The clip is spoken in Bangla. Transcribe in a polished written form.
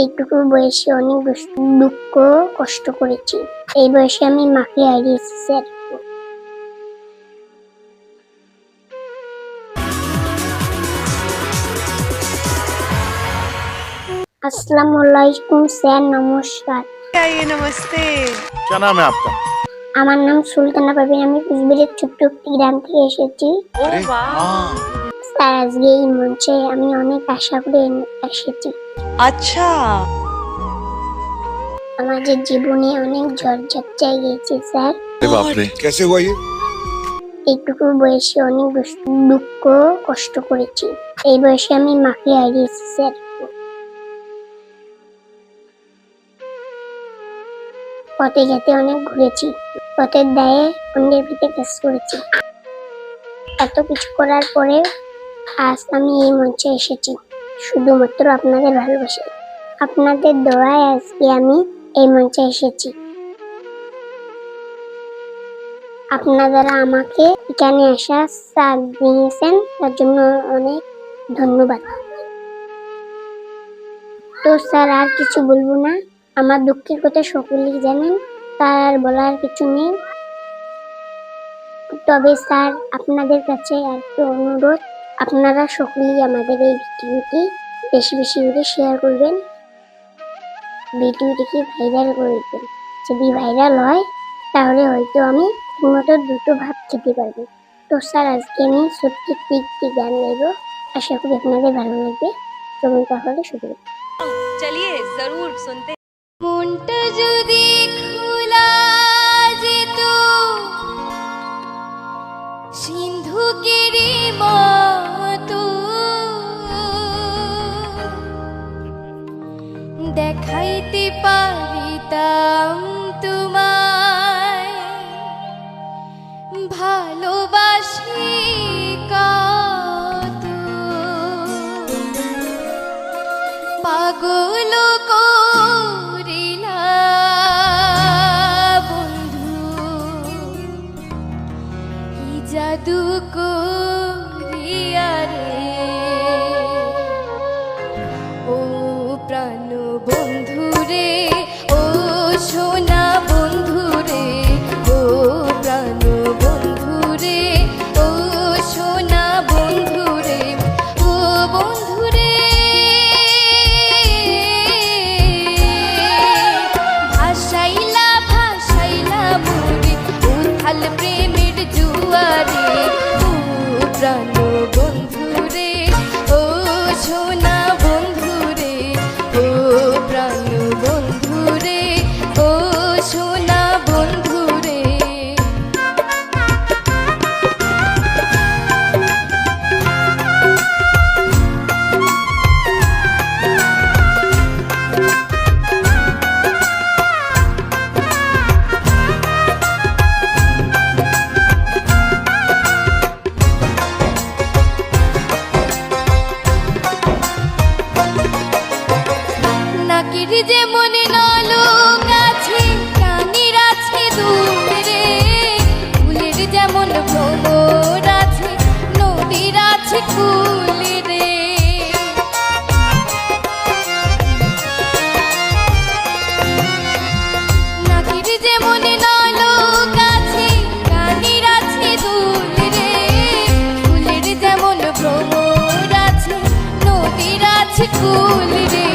এইটুকু বয়সে অনেক দুঃখ কষ্ট করেছি। এই বয়সে আমি মাকে হারিয়েছি স্যার। अस्सलामु अलैकुम স্যার, নমস্কার। नमस्ते। क्या नाम है आपका? আমার নাম সুলতানা পারভিন। আমি কুচবিহারের ছোট্ট একটি গ্রাম থেকে এসেছি। अरे हाँ, স্যার, আজকে এই মঞ্চে আমি অনেক আশা করে এসেছি। अच्छा। আমাদের জীবনে অনেক ঝড়ঝাপটায় গিয়েছে স্যার। अरे बाप रे, कैसे हुआ ये? এইটুকু বয়সে অনেক দুঃখ কষ্ট করেছি। এই বয়সে আমি মাকে হারিয়েছি স্যার। পথে যেতে অনেক ঘুরেছি, পথের দায়ে অন্যের ভিতরে কাজ করেছি। এত কিছু করার পরে আজ আমি এই মঞ্চে এসেছি শুধুমাত্র আপনাদের ভালোবাসা, আপনাদের দোয়ায় আজকে আমি এই মঞ্চে এসেছি। আপনারা আমাকে এখানে আসার সাথ দিয়েছেন, তার জন্য অনেক ধন্যবাদ। তো স্যার, আর কিছু বলবো না। আমার দুঃখের কথা সকলেই জানেন, তার আর বলার কিছু নেই। তবে স্যার, আপনাদের কাছে একটা অনুরোধ, আপনারা সকলেই আমাদের এই ভিডিওটি বেশি বেশি করে শেয়ার করবেন, ভিডিওটিকে ভাইরাল করে দেবেন। যদি ভাইরাল হয় তাহলে হয়তো আমি ঠিকমতো দুটো ভাত খেতে পারবো। তো স্যার, আজকে আমি সত্যি একটি গান গাইব, আশা করি আপনাদের ভালো লাগবে। চলুন তাহলে শুরু করি। चलिए जरूर सुनते। মনটা যদি খোলা যেত সিন্ধুকেরই মতো, দেখাইতে পারিতাম তোমায় ভালোবাসি কত। পাগল করিলা বন্ধু, কি জাদু করিয়া রে। ও প্রাণ বন্ধু রে, ও সোনা বন্ধু রে, ও প্রাণ বন্ধু রে, ও সোনা বন্ধু রে, ও বন্ধু রে। ভাসাইলা ভাসাইলা মোরে উথাল প্রেমের জুয়ারে, ও প্রাণ বন্ধু রে, ও সোনা বন্ধু রে, ও প্রাণ বন্ধু রে, ও সোনা বন্ধু রে। নাকির যে মনে নলক আছে, কানির আছে দূরে, ফুলের যেমন ভ্রমর আছে, নদীর আছে কুলে রে। নাকির যে মনে নলক আছে, কানির আছে দূরে, ফুলের যেমন ভ্রমর আছে, নদীর আছে কুলে রে।